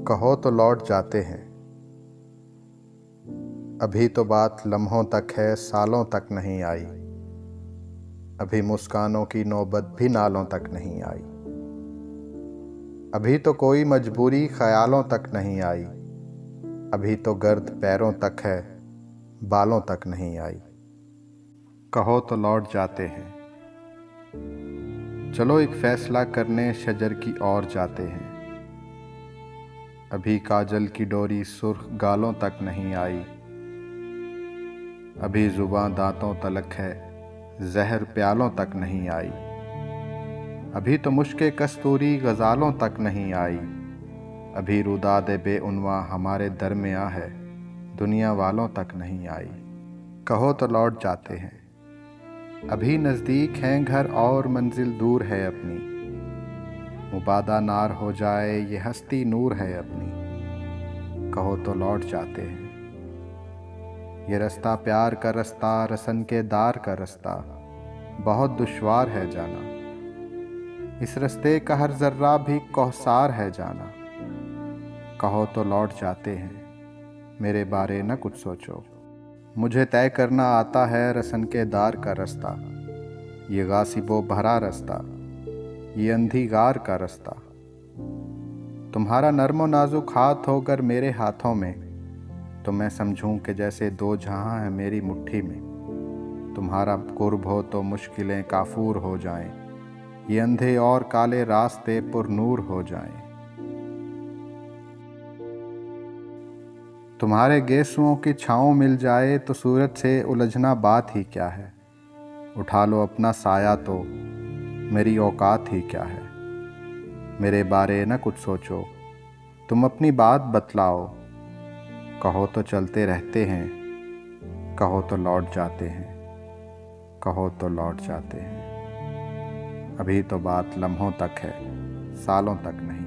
कहो तो लौट जाते हैं। अभी तो बात लम्हों तक है, सालों तक नहीं आई। अभी मुस्कानों की नौबत भी नालों तक नहीं आई। अभी तो कोई मजबूरी ख्यालों तक नहीं आई। अभी तो गर्द पैरों तक है, बालों तक नहीं आई। कहो तो लौट जाते हैं। चलो एक फैसला करने शजर की ओर जाते हैं। अभी काजल की डोरी सुर्ख गालों तक नहीं आई। अभी जुबां दांतों तलक है, जहर प्यालों तक नहीं आई। अभी तो मुश्के कस्तूरी गजालों तक नहीं आई। अभी रुदाद बेउनवा हमारे दरमियाँ है, दुनिया वालों तक नहीं आई। कहो तो लौट जाते हैं। अभी नज़दीक हैं घर और मंजिल दूर है अपनी। मुबादा नार हो जाए ये हस्ती नूर है अपनी। कहो तो लौट जाते हैं। ये रास्ता प्यार का रास्ता, रसन के दार का रास्ता, बहुत दुश्वार है जाना। इस रास्ते का हर जर्रा भी कौसार है जाना। कहो तो लौट जाते हैं। मेरे बारे न कुछ सोचो, मुझे तय करना आता है रसन के दार का रास्ता। ये गासिबो भरा रास्ता, ये अंधीगार का रास्ता। तुम्हारा नर्मो नाजुक हाथ होकर मेरे हाथों में, तो मैं समझूं कि जैसे दो जहां है मेरी मुट्ठी में। तुम्हारा कुर्ब हो तो मुश्किलें काफूर हो जाएं, ये अंधे और काले रास्ते पुरनूर हो जाएं। तुम्हारे गेसुओं की छाँव मिल जाए तो सूरज से उलझना बात ही क्या है। उठा लो अपना साया तो मेरी औकात ही क्या है। मेरे बारे न कुछ सोचो, तुम अपनी बात बतलाओ। कहो तो चलते रहते हैं, कहो तो लौट जाते हैं। कहो तो लौट जाते हैं। अभी तो बात लम्हों तक है, सालों तक नहीं।